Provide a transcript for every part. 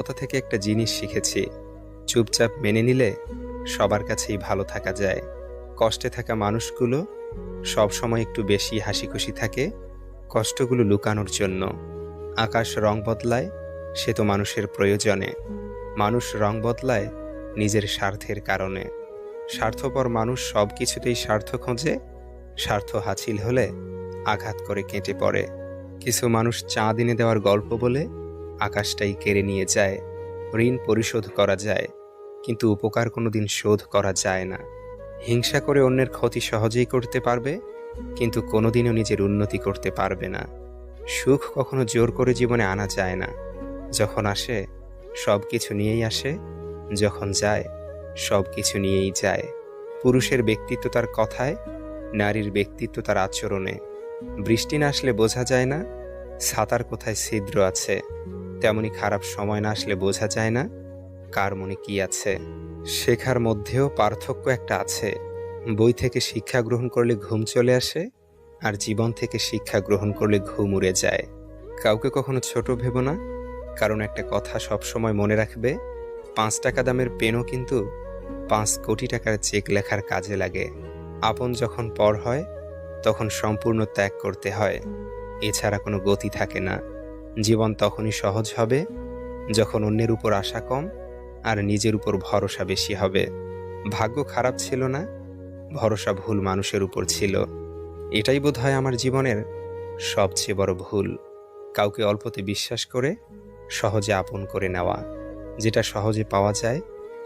কথা থেকে একটা জিনিস শিখেছি, চুপচাপ মেনে নিলে সবার কাছেই ভালো থাকা যায়। কষ্টে থাকা মানুষগুলো সবসময় একটু বেশি হাসিখুশি থাকে কষ্টগুলো লুকানোর জন্য। আকাশ রং বদলায়, সে তো মানুষের প্রয়োজনে। মানুষ রং বদলায় নিজের স্বার্থের কারণে। স্বার্থপর মানুষ সব কিছুতেই স্বার্থ খোঁজে, স্বার্থ হাসিল হলে আঘাত করে কেটে পড়ে। কিছু মানুষ চাঁদ এনে দেওয়ার গল্প বলে আকাশটাই কেড়ে নিয়ে যায়। ঋণ পরিশোধ করা যায়, কিন্তু উপকার কোনোদিন শোধ করা যায় না। হিংসা করে অন্যের ক্ষতি সহজেই করতে পারবে, কিন্তু কোনোদিনও নিজের উন্নতি করতে পারবে না। সুখ কখনো জোর করে জীবনে আনা যায় না। যখন আসে সব কিছু নিয়েই আসে, যখন যায় সব কিছু নিয়েই যায়। পুরুষের ব্যক্তিত্ব তার কথায়, নারীর ব্যক্তিত্ব তার আচরণে। বৃষ্টি না আসলে বোঝা যায় না ছাতার কোথায় ছিদ্র আছে, তেমনি খারাপ সময় না আসলে বোঝা যায় না কার মনে কি আছে। শেখার মধ্যেও পার্থক্য একটা আছে। বই থেকে শিক্ষা গ্রহণ করলে ঘুম চলে আসে, আর জীবন থেকে শিক্ষা গ্রহণ করলে ঘুম উড়ে যায়। কাউকে কখনো ছোট ভেবো না, কারণ একটা কথা সবসময় মনে রাখবে, 5 টাকা দামের পেনও কিন্তু 5 কোটি টাকার চেক লেখার কাজে লাগে। আপন যখন পর হয় তখন সম্পূর্ণ ত্যাগ করতে হয়, এছাড়া কোনো গতি থাকে না। জীবন তখনই সহজ হবে যখন অন্যের উপর আশা কম আর নিজের উপর ভরসা বেশি হবে। ভাগ্য খারাপ ছিল না, ভরসা ভুল মানুষের উপর ছিল। এটাই বোধহয় আমার জীবনের সবচেয়ে বড় ভুল। কাউকে অল্পতে বিশ্বাস করে সহজে আপন করে নেওয়া। যেটা সহজে পাওয়া যায়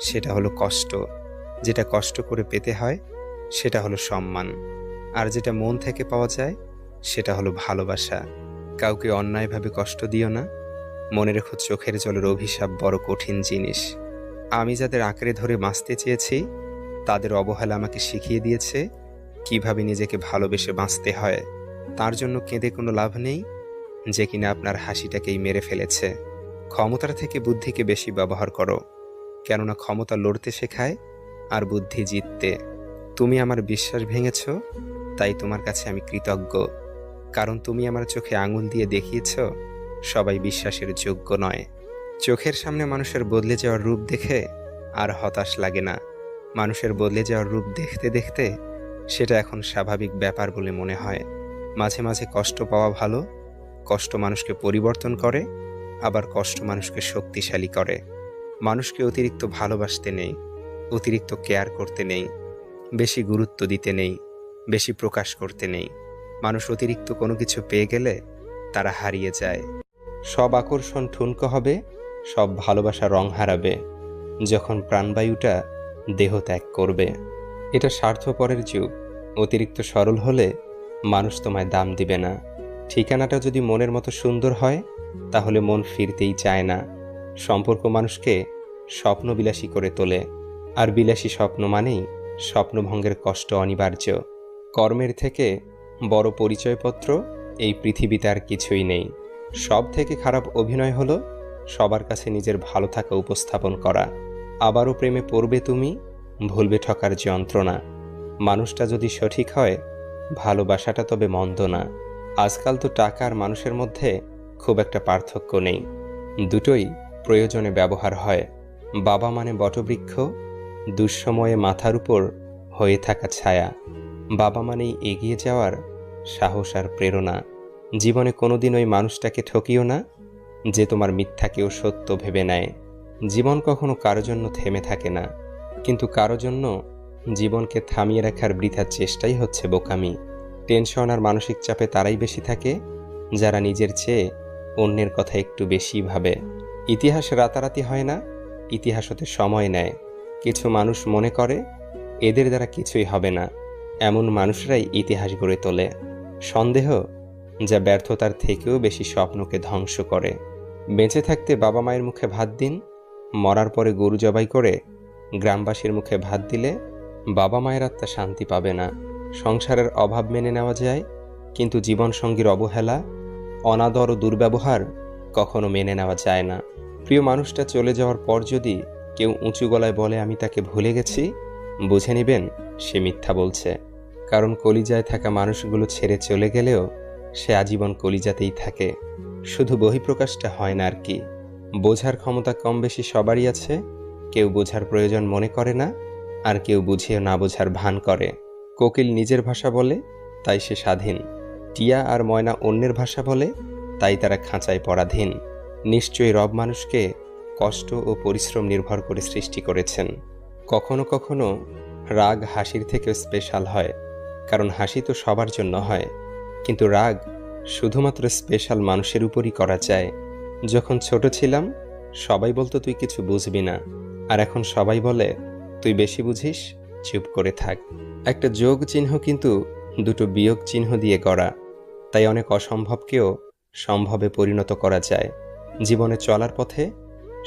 সেটা হলো কষ্ট, যেটা কষ্ট করে পেতে হয় সেটা হলো সম্মান, আর যেটা মন থেকে পাওয়া যায় সেটা হলো ভালোবাসা। কাউকে অন্যায়ভাবে কষ্ট দিও না, মনে রেখো চোখের জলের অভিশাপ বড় কঠিন জিনিস। আমি যাদের আঁকড়ে ধরে বাঁচতে চেয়েছি তাদের অবহেলা আমাকে শিখিয়ে দিয়েছে কিভাবে নিজেকে ভালোবেসে বাঁচতে হয়। তার জন্য কেঁদে কোনো লাভ নেই, যে কিনা আপনার হাসিটাকেই মেরে ফেলেছে। ক্ষমতার থেকে বুদ্ধিকে বেশি ব্যবহার করো, কেননা ক্ষমতা লড়তে শেখায় আর বুদ্ধি জিততে। তুমি আমার বিশ্বাস ভেঙেছ, তাই তোমার কাছে আমি কৃতজ্ঞ, কারণ তুমি আমার চোখে আঙুল দিয়ে দেখিয়েছ সবাই বিশ্বাসের যোগ্য নয়। চোখের সামনে মানুষের বদলে যাওয়ার রূপ দেখে আর হতাশ লাগে না। মানুষের বদলে যাওয়ার রূপ দেখতে দেখতে সেটা এখন স্বাভাবিক ব্যাপার বলে মনে হয়। মাঝে মাঝে কষ্ট পাওয়া ভালো। কষ্ট মানুষকে পরিবর্তন করে, আবার কষ্ট মানুষকে শক্তিশালী করে। মানুষকে অতিরিক্ত ভালোবাসতে নেই, অতিরিক্ত কেয়ার করতে নেই, বেশি গুরুত্ব দিতে নেই, বেশি প্রকাশ করতে নেই। মানুষ অতিরিক্ত কোনো কিছু পেয়ে গেলে তারা হারিয়ে যায়। সব আকর্ষণ ঠুনকো হবে, সব ভালোবাসা রং হারাবে যখন প্রাণবায়ুটা দেহ ত্যাগ করবে। এটা স্বার্থপরের যুগ। অতিরিক্ত সরল হলে মানুষ তোমায় দাম দিবে না। ঠিকানাটা যদি মনের মতো সুন্দর হয় তাহলে মন ফিরতেই চায় না। সম্পর্ক মানুষকে স্বপ্নবিলাসী করে তোলে, আর বিলাসী স্বপ্ন মানেই স্বপ্নভঙ্গের কষ্ট অনিবার্য। কর্মের থেকে বড় পরিচয়পত্র এই পৃথিবীতে আর কিছুই নেই। সব থেকে খারাপ অভিনয় হলো সবার কাছে নিজের ভালো থাকা উপস্থাপন করা। আবারও প্রেমে পড়বে তুমি, ভুলবে ঠকার যন্ত্রণা। মানুষটা যদি সঠিক হয় ভালোবাসাটা তবে মন্দ না। আজকাল তো টাকা আর মানুষের মধ্যে খুব একটা পার্থক্য নেই, দুটোই প্রয়োজনে ব্যবহার হয়। বাবা মানে বটবৃক্ষ, দুঃসময়ে মাথার উপর হয়ে থাকা ছায়া। বাবা মানেই এগিয়ে যাওয়ার সাহস আর প্রেরণা। জীবনে কোনোদিন ওই মানুষটাকে ঠকিও না যে তোমার মিথ্যাকেও সত্য ভেবে নেয়। জীবন কখনো কারো জন্য থেমে থাকে না, কিন্তু কারো জন্য জীবনকে থামিয়ে রাখার বৃথা চেষ্টাই হচ্ছে বোকামি। টেনশন আর মানসিক চাপে তারাই বেশি থাকে যারা নিজের চেয়ে অন্যের কথা একটু বেশি ভাবে। ইতিহাস রাতারাতি হয় না, ইতিহাস হতে সময় নেয়। কিছু মানুষ মনে করে এদের দ্বারা কিছুই হবে না, এমন মানুষরাই ইতিহাস গড়ে তোলে। সন্দেহ যা ব্যর্থতার থেকেও বেশি স্বপ্নকে ধ্বংস করে। বেঁচে থাকতে বাবা মায়ের মুখে ভাত দিন, মরার পরে গরু জবাই করে গ্রামবাসীর মুখে ভাত দিলে বাবা মায়ের আত্মা শান্তি পাবে না। সংসারের অভাব মেনে নেওয়া যায়, কিন্তু জীবনসঙ্গীর অবহেলা, অনাদর ও দুর্ব্যবহার কখনো মেনে নেওয়া যায় না। প্রিয় মানুষটা চলে যাওয়ার পর যদি কেউ উঁচু গলায় বলে আমি তাকে ভুলে গেছি, বুঝে নেবেন সে মিথ্যা বলছে। কারণ কলিজায় থাকা মানুষগুলো ছেড়ে চলে গেলেও সে আজীবন কলিজাতেই থাকে, শুধু বহিঃপ্রকাশটা হয় না আর কি। বোঝার ক্ষমতা কম বেশি সবারই আছে, কেউ বোঝার প্রয়োজন মনে করে না, আর কেউ বুঝিয়ে না বোঝার ভান করে। কোকিল নিজের ভাষা বলে, তাই সে স্বাধীন। টিয়া আর ময়না অন্যের ভাষা বলে, তাই তারা খাঁচায় পরাধীন। নিশ্চয়ই রব মানুষকে কষ্ট ও পরিশ্রম নির্ভর করে সৃষ্টি করেছেন। কখনো কখনো রাগ হাসির থেকেও স্পেশাল হয়, কারণ হাসি তো সবার জন্য হয়, কিন্তু রাগ শুধুমাত্র স্পেশাল মানুষের উপরই করা যায়। যখন ছোট ছিলাম সবাই বলতো তুই কিছু বুঝবি না, আর এখন সবাই বলে তুই বেশি বুঝিস, চুপ করে থাক। একটা যোগ চিহ্ন কিন্তু দুটো বিয়োগ চিহ্ন দিয়ে গড়া, তাই অনেক অসম্ভবকেও সম্ভবে পরিণত করা যায়। জীবনে চলার পথে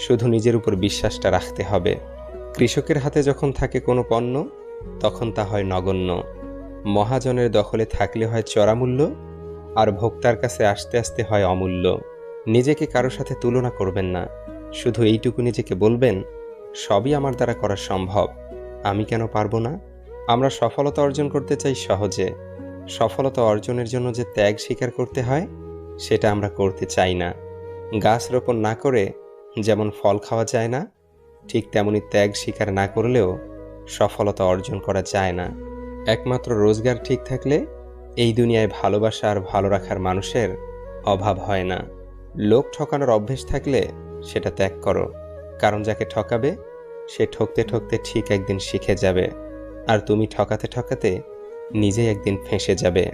শুধু নিজের উপর বিশ্বাসটা রাখতে হবে। কৃষকের হাতে যখন থাকে কোনো পণ্য, তখন তা হয় নগণ্য। মহাজনের দখলে থাকলে হয় চড়ামূল্য, আর ভোক্তার কাছে আস্তে আস্তে হয় অমূল্য। নিজেকে কারো সাথে তুলনা করবেন না, শুধু এইটুকু নিজেকে বলবেন, সবই আমার দ্বারা করা সম্ভব, আমি কেন পারবো না। আমরা সফলতা অর্জন করতে চাই সহজে, সফলতা অর্জনের জন্য যে ত্যাগ স্বীকার করতে হয় সেটা আমরা করতে চাই না। গাছ রোপণ না করে যেমন ফল খাওয়া যায় না, ঠিক তেমনি ত্যাগ স্বীকার না করলেও সফলতা অর্জন করা যায় না। একমাত্র রোজগার ঠিক থাকলে এই দুনিয়ায় ভালোবাসা আর ভালো রাখার মানুষের অভাব হয় না। লোক ঠকানোর অভ্যেস থাকলে সেটা ত্যাগ করো, কারণ যাকে ঠকাবে সে ঠকতে ঠকতে ঠিক একদিন শিখে যাবে, আর তুমি ঠকাতে ঠকাতে নিজেই একদিন ফেঁসে যাবে।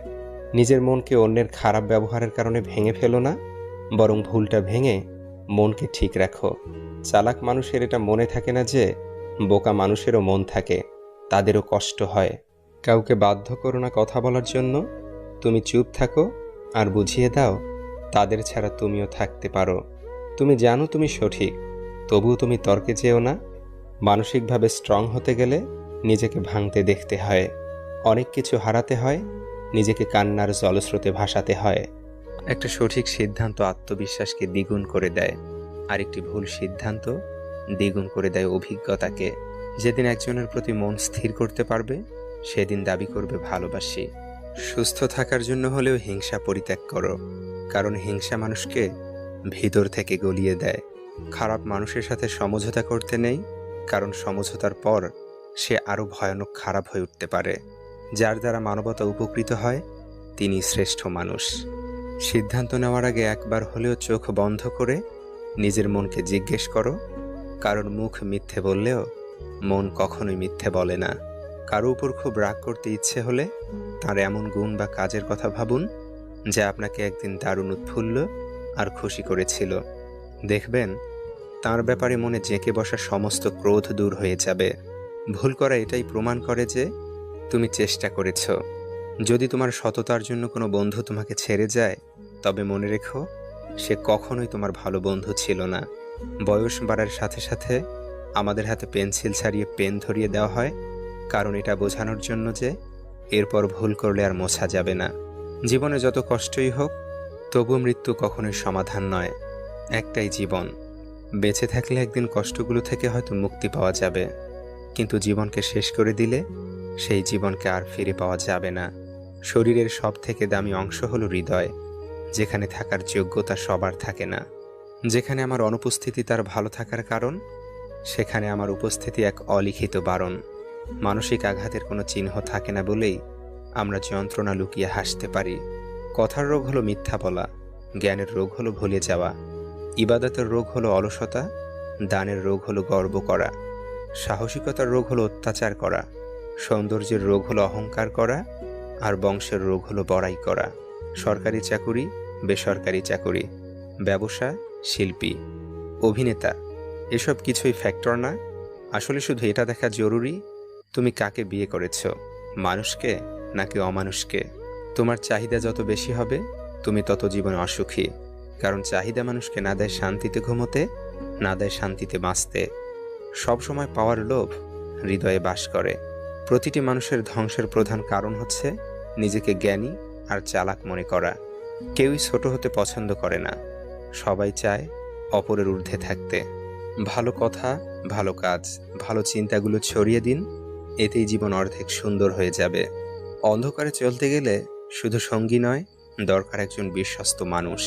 নিজের মনকে অন্যের খারাপ ব্যবহারের কারণে ভেঙে ফেলো না, বরং ভুলটা ভেঙে মনকে ঠিক রাখো। চালাক মানুষের এটা মনে থাকে না যে বোকা মানুষেরও মন থাকে, তাদেরও কষ্ট হয়। কাউকে বাধ্য করো না কথা বলার জন্য, তুমি চুপ থাকো আর বুঝিয়ে দাও তাদের ছাড়া তুমিও থাকতে পারো। তুমি জানো তুমি সঠিক, তবুও তুমি তর্কে যেও না। মানসিকভাবে স্ট্রং হতে গেলে নিজেকে ভাঙতে দেখতে হয়, অনেক কিছু হারাতে হয়, নিজেকে কান্নার জলস্রোতে ভাসাতে হয়। একটা সঠিক সিদ্ধান্ত আত্মবিশ্বাসকে দ্বিগুণ করে দেয়, আর একটি ভুল সিদ্ধান্ত দ্বিগুণ করে দেয় অভিজ্ঞতাকে। যেদিন একজনের প্রতি মন স্থির করতে পারবে, সেদিন দাবি করবে ভালোবাসি। সুস্থ থাকার জন্য হলেও হিংসা পরিত্যাগ করো, কারণ হিংসা মানুষকে ভিতর থেকে গলিয়ে দেয়। খারাপ মানুষের সাথে সমঝোতা করতে নেই, কারণ সমঝোতার পর সে আরও ভয়ানক খারাপ হয়ে উঠতে পারে। যার দ্বারা মানবতা উপকৃত হয় তিনি শ্রেষ্ঠ মানুষ। সিদ্ধান্ত নেওয়ার আগে একবার হলেও চোখ বন্ধ করে নিজের মনকে জিজ্ঞেস করো, কারণ মুখ মিথ্যে বললেও মন কখনোই মিথ্যে বলে না। কারো উপর খুব রাগ করতে ইচ্ছে হলে তার এমন গুণ বা কাজের কথা ভাবুন যা আপনাকে একদিন দারুণ উৎফুল্ল আর খুশি করেছিল। দেখবেন তার ব্যাপারে মনে জেঁকে বসা সমস্ত ক্রোধ দূর হয়ে যাবে। ভুল করা এটাই প্রমাণ করে যে তুমি চেষ্টা করেছ। যদি তোমার সততার জন্য কোনো বন্ধু তোমাকে ছেড়ে যায়, তবে মনে রেখো সে কখনোই তোমার ভালো বন্ধু ছিল না। বয়স বাড়ার সাথে সাথে আমাদের হাতে পেন্সিল ছাড়িয়ে পেন ধরিয়ে দেওয়া হয়, কারণ এটা বোঝানোর জন্য যে এরপর ভুল করলে আর মোছা যাবে না। জীবনে যত কষ্টই হোক, তবু মৃত্যু কখনোই সমাধান নয়। একটাই জীবন, বেঁচে থাকলে একদিন কষ্টগুলো থেকে হয়তো মুক্তি পাওয়া যাবে, কিন্তু জীবনকে শেষ করে দিলে সেই জীবনকে আর ফিরে পাওয়া যাবে না। শরীরের সব থেকে দামি অংশ হলো হৃদয়, যেখানে থাকার যোগ্যতা সবার থাকে না। যেখানে আমার অনুপস্থিতি তার ভালো থাকার কারণ, সেখানে আমার উপস্থিতি এক অলিখিত বারণ। মানসিক আঘাতের কোনো চিহ্ন থাকে না বলেই আমরা যন্ত্রণা লুকিয়ে হাসতে পারি। কথার রোগ হলো মিথ্যা বলা, জ্ঞানের রোগ হলো ভুলে যাওয়া, ইবাদতের রোগ হলো অলসতা, দানের রোগ হলো গর্ব করা, সাহসিকতার রোগ হলো অত্যাচার করা, সৌন্দর্যের রোগ হলো অহংকার করা, আর বংশের রোগ হলো বড়াই করা। সরকারি চাকুরি, বেসরকারি চাকুরি, ব্যবসা, শিল্পী, অভিনেতা, এসব কিছুই ফ্যাক্টর না। আসলে শুধু এটা দেখা জরুরি তুমি কাকে বিয়ে করেছ, মানুষকে নাকি অমানুষকে। তোমার চাহিদা যত বেশি হবে তুমি তত জীবনে অসুখী, কারণ চাহিদা মানুষকে না দেয় শান্তিতে ঘুমোতে, না দেয় শান্তিতে বাঁচতে। সবসময় পাওয়ার লোভ হৃদয়ে বাস করে। প্রতিটি মানুষের ধ্বংসের প্রধান কারণ হচ্ছে নিজেকে জ্ঞানী আর চালাক মনে করা। কেউই ছোট হতে পছন্দ করে না, সবাই চায় অপরের ঊর্ধ্বে থাকতে। ভালো কথা, ভালো কাজ, ভালো চিন্তাগুলো ছড়িয়ে দিন, এতেই জীবন অর্ধেক সুন্দর হয়ে যাবে। অন্ধকারে চলতে গেলে শুধু সঙ্গী নয়, দরকার একজন বিশ্বস্ত মানুষ।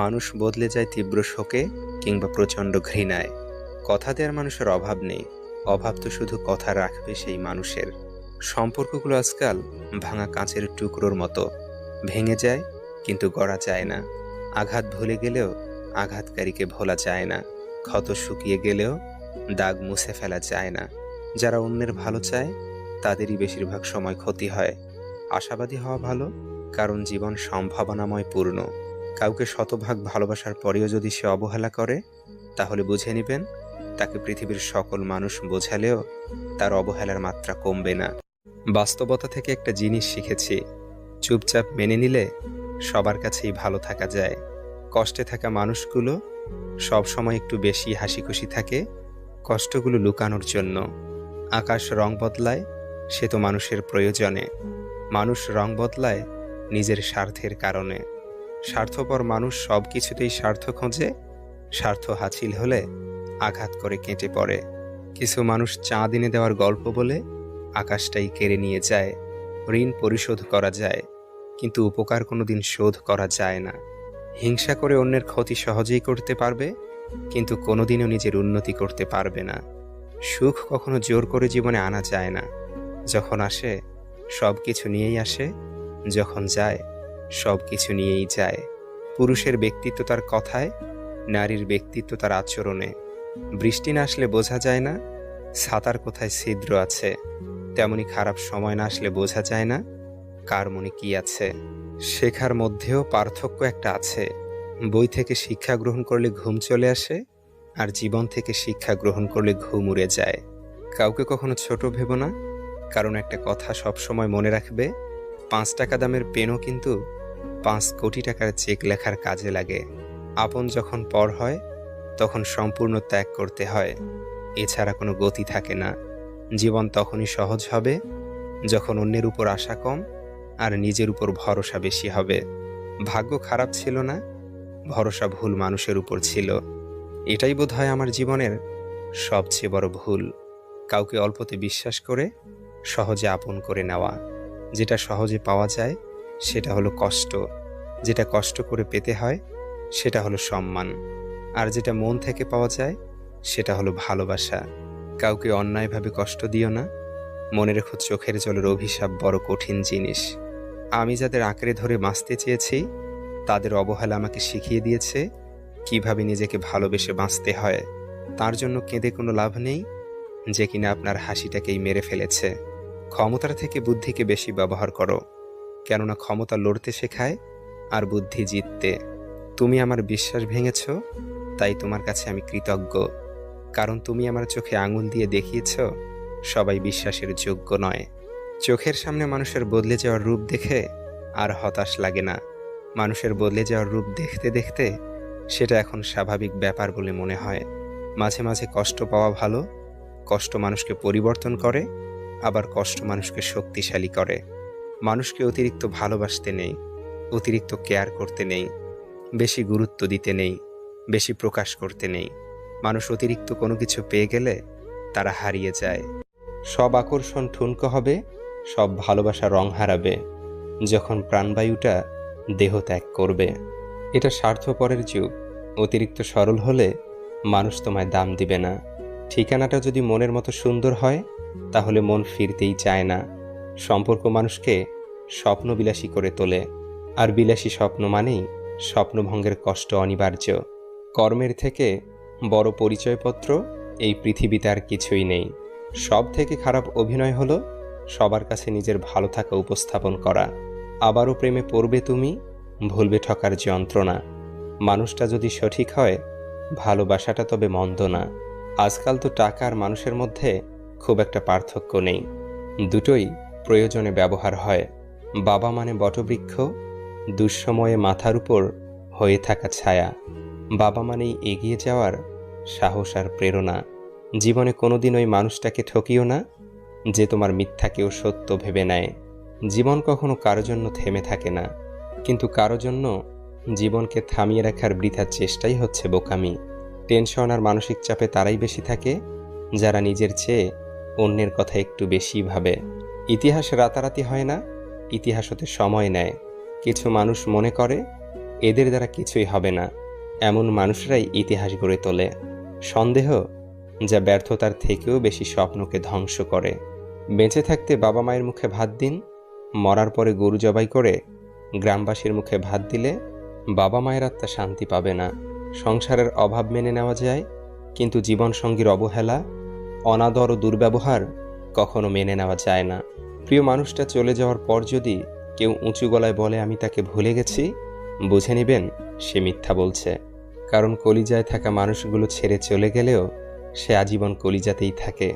মানুষ বদলে যায় তীব্র শোকে, কিংবা প্রচণ্ড ঘৃণায়। কথা দেওয়ার মানুষের অভাব নেই, অভাব তো শুধু কথা রাখবে সেই মানুষের। সম্পর্কগুলো আজকাল ভাঙা কাঁচের টুকরোর মতো, ভেঙে যায় কিন্তু গড়া যায় না। আঘাত ভুলে গেলেও আঘাতকারীকে ভোলা যায় না। ক্ষত শুকিয়ে গেলেও দাগ মুছে ফেলা যায় না। যারা অন্যের ভালো চায় তাদেরই বেশিরভাগ সময় ক্ষতি হয়। আশাবাদী হওয়া ভালো, কারণ জীবন সম্ভাবনাময় পূর্ণ। কাউকে শতভাগ ভালোবাসার পরেও যদি সে অবহেলা করে, তাহলে বুঝে নেবেন তাকে পৃথিবীর সকল মানুষ বোঝালেও তার অবহেলার মাত্রা কমবে না। বাস্তবতা থেকে একটা জিনিস শিখেছি, চুপচাপ মেনে নিলে সবার কাছেই ভালো থাকা যায়। কষ্টে থাকা মানুষগুলো সবসময় একটু বেশি হাসিখুশি থাকে কষ্টগুলো লুকানোর জন্য। আকাশ রং বদলায় সে তো মানুষের প্রয়োজনে, মানুষ রং বদলায় নিজের স্বার্থের কারণে। স্বার্থপর মানুষ সব কিছুতেই স্বার্থ খোঁজে, স্বার্থ হাসিল হলে আঘাত করে কেটে পড়ে। কিছু মানুষ চাঁদ এনে দেওয়ার গল্প বলে আকাশটাই কেড়ে নিয়ে যায়। ঋণ পরিশোধ করা যায়, কিন্তু উপকার কোনোদিন শোধ করা যায় না। হিংসা করে অন্যের ক্ষতি সহজেই করতে পারবে, কিন্তু কোনোদিনও নিজের উন্নতি করতে পারবে না। সুখ কখনো জোর করে জীবনে আনা যায় না। যখন আসে সব কিছু নিয়েই আসে, যখন যায় সব কিছু নিয়েই যায়। পুরুষের ব্যক্তিত্ব তার কথায়, নারীর ব্যক্তিত্ব তার আচরণে। বৃষ্টি না আসলে বোঝা যায় না ছাতার কোথায় ছিদ্র আছে, তেমনি খারাপ সময় না আসলে বোঝা যায় না কার মনে কি আছে। শেখার মধ্যেও পার্থক্য একটা আছে। বই থেকে শিক্ষা গ্রহণ করলে ঘুম চলে আসে, আর জীবন থেকে শিক্ষা গ্রহণ করলে ঘুম উড়ে যায়। কাউকে কখনো ছোট ভেবো না, কারণ একটা কথা সবসময় মনে রাখবে, 5 টাকা দামের পেনও কিন্তু 5 কোটি টাকার চেক লেখার কাজে লাগে। আপন যখন পর হয় তখন সম্পূর্ণ ত্যাগ করতে হয়, এছাড়া কোনো গতি থাকে না। জীবন তখনই সহজ হবে যখন অন্যের উপর আশা কম আর নিজের উপর ভরসা বেশি হবে। ভাগ্য খারাপ ছিল না, ভরসা ভুল মানুষের উপর ছিল। এটাই বোধহয় আমার জীবনের সবচেয়ে বড় ভুল, কাউকে অল্পতে বিশ্বাস করে সহজে আপন করে নেওয়া। যেটা সহজে পাওয়া যায় সেটা হলো কষ্ট, যেটা কষ্ট করে পেতে হয় সেটা হলো সম্মান, আর যেটা মন থেকে পাওয়া যায় সেটা হলো ভালোবাসা। কাউকে অন্যায়ভাবে কষ্ট দিও না, মনে রেখো চোখের জলের অভিশাপ বড় কঠিন জিনিস। আমি যাদের আঁকড়ে ধরে বাঁচতে চেয়েছি তাদের অবহেলা আমাকে শিখিয়ে দিয়েছে কিভাবে নিজেকে ভালোবেসে বাঁচতে হয়। তার জন্য কেঁদে কোনো লাভ নেই যে কিনা আপনার হাসিটাকেই মেরে ফেলেছে। ক্ষমতার থেকে বুদ্ধিকে বেশি ব্যবহার করো, কেননা ক্ষমতা লড়তে শেখায় আর বুদ্ধি জিততে। তুমি আমার বিশ্বাস ভেঙেছ, তাই তোমার কাছে আমি কৃতজ্ঞ, কারণ তুমি আমার চোখে আঙুল দিয়ে দেখিয়েছ সবাই বিশ্বাসের যোগ্য নয়। চোখের সামনে মানুষের বদলে যাওয়ার রূপ দেখে আর হতাশ লাগে না। মানুষের বদলে যাওয়ার রূপ দেখতে দেখতে সেটা এখন স্বাভাবিক ব্যাপার বলে মনে হয়। মাঝে মাঝে কষ্ট পাওয়া ভালো, কষ্ট মানুষকে পরিবর্তন করে, আবার কষ্ট মানুষকে শক্তিশালী করে। মানুষকে অতিরিক্ত ভালোবাসতে নেই, অতিরিক্ত কেয়ার করতে নেই, বেশি গুরুত্ব দিতে নেই, বেশি প্রকাশ করতে নেই। মানুষ অতিরিক্ত কোনো কিছু পেয়ে গেলে তারা হারিয়ে যায়। সব আকর্ষণ ঠুনকো হবে, সব ভালোবাসা রং হারাবে যখন প্রাণবায়ুটা দেহ ত্যাগ করবে। এটা স্বার্থপরের যুগ। অতিরিক্ত সরল হলে মানুষ তোমায় দাম দিবে না। ঠিকানাটা যদি মনের মতো সুন্দর হয় তাহলে মন ফিরতেই চায় না। সম্পর্ক মানুষকে স্বপ্নবিলাসী করে তোলে, আর বিলাসী স্বপ্ন মানেই স্বপ্নভঙ্গের কষ্ট অনিবার্য। কর্মের থেকে বড় পরিচয়পত্র এই পৃথিবীতে আর কিছুই নেই। সব থেকে খারাপ অভিনয় হলো সবার কাছে নিজের ভালো থাকা উপস্থাপন করা। আবারও প্রেমে পড়বে তুমি, ভুলবে ঠকার যন্ত্রণা। মানুষটা যদি সঠিক হয় ভালোবাসাটা তবে মন্দ না। আজকাল তো টাকা আর মানুষের মধ্যে খুব একটা পার্থক্য নেই, দুটোই প্রয়োজনে ব্যবহার হয়। বাবা মানে বটবৃক্ষ, দুঃসময়ে মাথার উপর হয়ে থাকা ছায়া। বাবা মানেই এগিয়ে যাওয়ার সাহস আর প্রেরণা। জীবনে কোনোদিন ওই মানুষটাকে ঠকিও না যে তোমার মিথ্যাকেও সত্য ভেবে নেয়। জীবন কখনো কারো জন্য থেমে থাকে না, কিন্তু কারো জন্য জীবনকে থামিয়ে রাখার বৃথা চেষ্টাই হচ্ছে বোকামি। টেনশন আর মানসিক চাপে তারাই বেশি থাকে যারা নিজের চেয়ে অন্যের কথা একটু বেশি ভাবে। ইতিহাস রাতারাতি হয় না, ইতিহাস হতে সময় নেয়। কিছু মানুষ মনে করে এদের দ্বারা কিছুই হবে না, এমন মানুষরাই ইতিহাস গড়ে তোলে। সন্দেহ যা ব্যর্থতার থেকেও বেশি স্বপ্নকে ধ্বংস করে। বেঁচে থাকতে বাবা মায়ের মুখে ভাত দিন, মরার পরে গরু জবাই করে গ্রামবাসীর মুখে ভাত দিলে বাবা মায়ের আত্মা শান্তি পাবে না। সংসারের অভাব মেনে নেওয়া যায়, কিন্তু জীবনসঙ্গীর অবহেলা, অনাদর ও দুর্ব্যবহার কখনো মেনে নেওয়া যায় না। প্রিয় মানুষটা চলে যাওয়ার পর যদি কেউ উঁচু গলায় বলে আমি তাকে ভুলে গেছি, বুঝে নেবেন সে মিথ্যা বলছে। কারণ কলিজায় থাকা মানুষগুলো ছেড়ে চলে গেলেও সে আজীবন কলিজাতেই থাকে,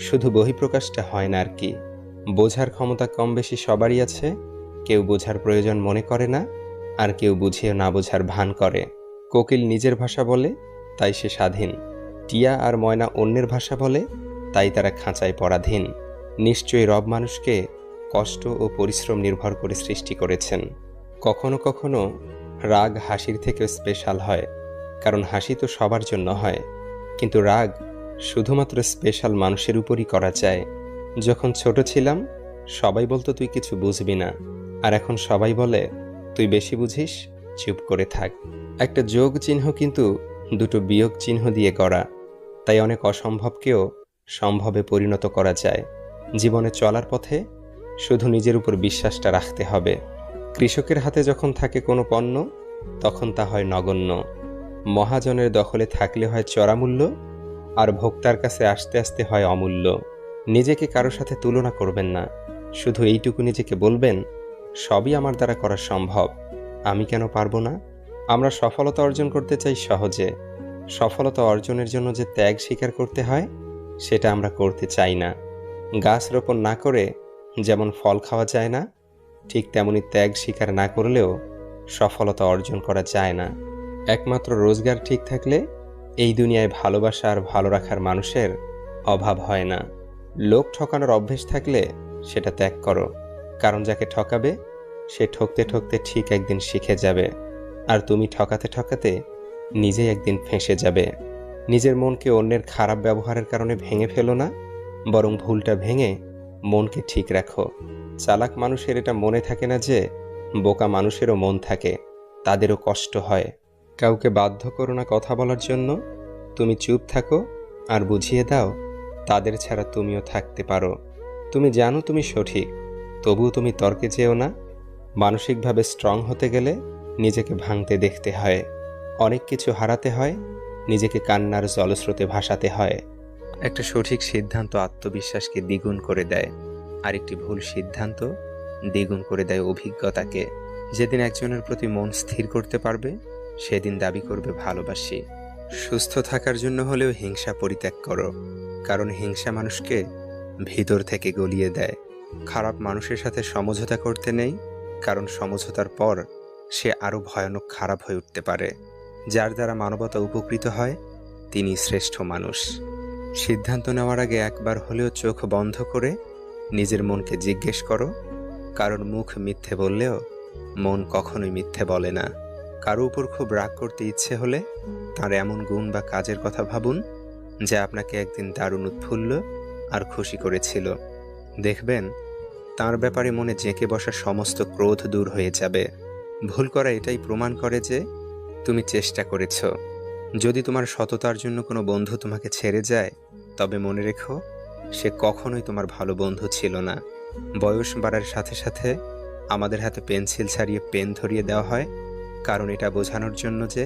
শুধু বহিঃপ্রকাশটা হয় না আর কি। বোঝার ক্ষমতা কম বেশি সবারই আছে, কেউ বোঝার প্রয়োজন মনে করে না, আর কেউ বুঝিয়ে না বোঝার ভান করে। কোকিল নিজের ভাষা বলে, তাই সে স্বাধীন। টিয়া আর ময়না অন্যের ভাষা বলে, তাই তারা খাঁচায় পরাধীন। নিশ্চয়ই রব মানুষকে কষ্ট ও পরিশ্রম নির্ভর করে সৃষ্টি করেছেন। কখনো কখনো রাগ হাসির থেকেও স্পেশাল হয়, কারণ হাসি তো সবার জন্য হয়, কিন্তু রাগ শুধুমাত্র স্পেশাল মানুষের উপরই করা যায়। যখন ছোট ছিলাম সবাই বলতো তুই কিছু বুঝবি না, আর এখন সবাই বলে তুই বেশি বুঝিস, চুপ করে থাক। একটা যোগ চিহ্ন কিন্তু দুটো বিয়োগ চিহ্ন দিয়ে গড়া, তাই অনেক অসম্ভবকেও সম্ভবে পরিণত করা যায়। জীবনে চলার পথে শুধু নিজের উপর বিশ্বাসটা রাখতে হবে। কৃষকের হাতে যখন থাকে কোনো পণ্য, তখন তা হয় নগণ্য। মহাজনের দখলে থাকলে হয় চড়া মূল্য, আর ভোক্তার কাছে আস্তে আস্তে হয় অমূল্য। নিজেকে কারো সাথে তুলনা করবেন না, শুধু এইটুকু নিজেকে বলবেন সবই আমার দ্বারা করা সম্ভব, আমি কেন পারবো না। আমরা সফলতা অর্জন করতে চাই সহজে, সফলতা অর্জনের জন্য যে ত্যাগ স্বীকার করতে হয় সেটা আমরা করতে চাই না। গাছ রোপণ না করে যেমন ফল খাওয়া যায় না, ঠিক তেমনি ত্যাগ স্বীকার না করলেও সফলতা অর্জন করা যায় না। একমাত্র রোজগার ঠিক থাকলে এই দুনিয়ায় ভালোবাসা আর ভালো রাখার মানুষের অভাব হয় না। লোক ঠকানোর অভ্যেস থাকলে সেটা ত্যাগ করো, কারণ যাকে ঠকাবে সে ঠকতে ঠকতে ঠিক একদিন শিখে যাবে, আর তুমি ঠকাতে ঠকাতে নিজেই একদিন ফেঁসে যাবে। নিজের মনকে অন্যের খারাপ ব্যবহারের কারণে ভেঙে ফেলো না, বরং ভুলটা ভেঙে মনকে ঠিক রাখো। চালাক মানুষের এটা মনে থাকে না যে বোকা মানুষেরও মন থাকে, তাদেরও কষ্ট হয়। কাউকে বাধ্য করো না কথা বলার জন্য, তুমি চুপ থাকো আর বুঝিয়ে দাও তাদের ছাড়া তুমিও থাকতে পারো। তুমি জানো তুমি সঠিক, তবুও তুমি তর্কে যেও না। মানসিকভাবে স্ট্রং হতে গেলে নিজেকে ভাঙতে দেখতে হয়, অনেক কিছু হারাতে হয়, নিজেকে কান্নার জলস্রোতে ভাসাতে হয়। একটা সঠিক সিদ্ধান্ত আত্মবিশ্বাসকে দ্বিগুণ করে দেয়, আর একটি ভুল সিদ্ধান্ত দ্বিগুণ করে দেয় অভিজ্ঞতাকে। যেদিন একজনের প্রতি মন স্থির করতে পারবে, সেদিন দাবি করবে ভালোবাসি। সুস্থ থাকার জন্য হলেও হিংসা পরিত্যাগ করো, কারণ হিংসা মানুষকে ভিতর থেকে গলিয়ে দেয়। খারাপ মানুষের সাথে সমঝোতা করতে নেই, কারণ সমঝোতার পর সে আরও ভয়ানক খারাপ হয়ে উঠতে পারে। যার দ্বারা মানবতা উপকৃত হয় তিনি শ্রেষ্ঠ মানুষ। সিদ্ধান্ত নেওয়ার আগে একবার হলেও চোখ বন্ধ করে নিজের মনকে জিজ্ঞেস করো, কারণ মুখ মিথ্যে বললেও মন কখনোই মিথ্যে বলে না। কারো উপর খুব রাগ করতে ইচ্ছে হলে তার এমন গুণ বা কাজের কথা ভাবুন যা আপনাকে একদিন দারুণ উৎফুল্ল আর খুশি করেছিল। দেখবেন তার ব্যাপারে মনে জেঁকে বসা সমস্ত ক্রোধ দূর হয়ে যাবে। ভুল করা এটাই প্রমাণ করে যে তুমি চেষ্টা করেছ। যদি তোমার সততার জন্য কোনো বন্ধু তোমাকে ছেড়ে যায়, তবে মনে রেখো সে কখনোই তোমার ভালো বন্ধু ছিল না। বয়স বাড়ার সাথে সাথে আমাদের হাতে পেন্সিল ছাড়িয়ে পেন ধরিয়ে দেওয়া হয়, কারণ এটা বোঝানোর জন্য যে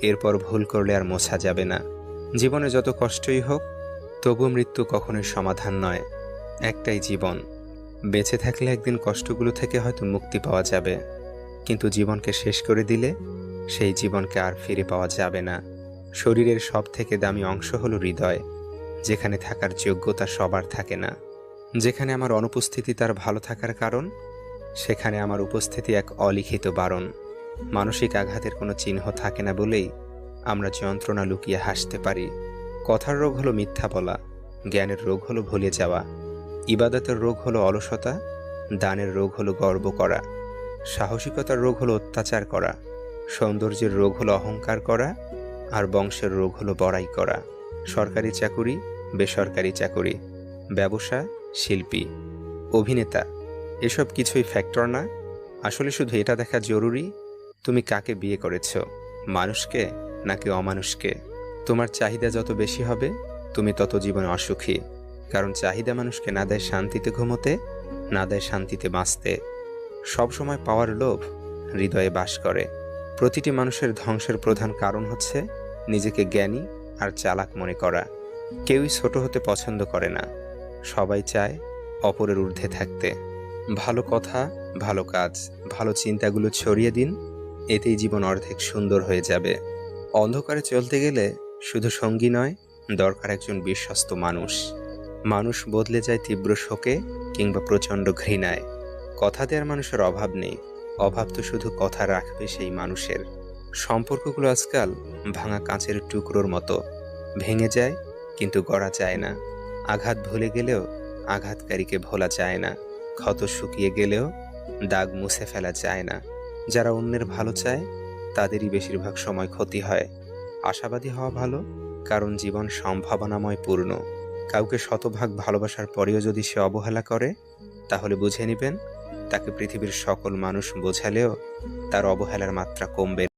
এরপর ভুল করলে আর মোছা যাবে না। জীবনে যত কষ্টই হোক, তবু মৃত্যু কখনোই সমাধান নয়। একটাই জীবন, বেঁচে থাকলে একদিন কষ্টগুলো থেকে হয়তো মুক্তি পাওয়া যাবে, কিন্তু জীবনকে শেষ করে দিলে সেই জীবনকে আর ফিরে পাওয়া যাবে না। শরীরের সব থেকে দামি অংশ হলো হৃদয়, যেখানে থাকার যোগ্যতা সবার থাকে না। যেখানে আমার অনুপস্থিতি তার ভালো থাকার কারণ, সেখানে আমার উপস্থিতি এক অলিখিত বারণ। মানসিক আঘাতের কোনো চিহ্ন থাকে না বলেই আমরা যন্ত্রণা লুকিয়ে হাসতে পারি। কথার রোগ হলো মিথ্যা বলা, জ্ঞানের রোগ হলো ভুলে যাওয়া, ইবাদতের রোগ হলো অলসতা, দানের রোগ হলো গর্ব করা, সাহসিকতার রোগ হলো অত্যাচার করা, সৌন্দর্যের রোগ হলো অহংকার করা, আর বংশের রোগ হলো বড়াই করা। সরকারি চাকুরি, বেসরকারি চাকুরি, ব্যবসা, শিল্পী, অভিনেতা, এসব কিছুই ফ্যাক্টর না। আসলে শুধু এটা দেখা জরুরি তুমি কাকে বিয়ে করেছ, মানুষকে নাকি অমানুষকে? তোমার চাহিদা যত বেশি হবে তুমি তত জীবনে অসুখী। কারণ চাহিদা মানুষকে না দেয় শান্তিতে ঘুমোতে, না দেয় শান্তিতে বাঁচতে। সবসময় পাওয়ার লোভ হৃদয়ে বাস করে। প্রতিটি মানুষের ধ্বংসের প্রধান কারণ হচ্ছে নিজেকে জ্ঞানী আর চালাক মনে করা। কেউই ছোট হতে পছন্দ করে না, সবাই চায় অপরের ঊর্ধ্বে থাকতে। ভালো কথা, ভালো কাজ, ভালো চিন্তাগুলো ছড়িয়ে দিন, এতেই জীবন অর্ধেক সুন্দর হয়ে যাবে। অন্ধকারে চলতে গেলে শুধু সঙ্গী নয়, দরকার একজন বিশ্বস্ত মানুষ। মানুষ বদলে যায় তীব্র শোকে কিংবা প্রচণ্ড ঘৃণায়। কথা দেওয়ার মানুষের অভাব নেই, অভাব তো শুধু কথা রাখবে সেই মানুষের। সম্পর্কগুলো আজকাল ভাঙা কাঁচের টুকরোর মতো, ভেঙে যায় কিন্তু গড়া যায় না। আঘাত ভুলে গেলেও আঘাতকারীকে ভোলা যায় না। ক্ষত শুকিয়ে গেলেও দাগ মুছে ফেলা যায় না। যারা অন্যের ভালো চায় তাদেরই বেশিরভাগ সময় ক্ষতি হয়। আশাবাদী হওয়া ভালো, কারণ জীবন সম্ভাবনাময় পূর্ণ। কাউকে শতভাগ ভালোবাসার পরেও যদি সে অবহেলা করে, তাহলে বুঝে নেবেন তাকে পৃথিবীর সকল মানুষ বোঝালেও তার অবহেলার মাত্রা কমবে।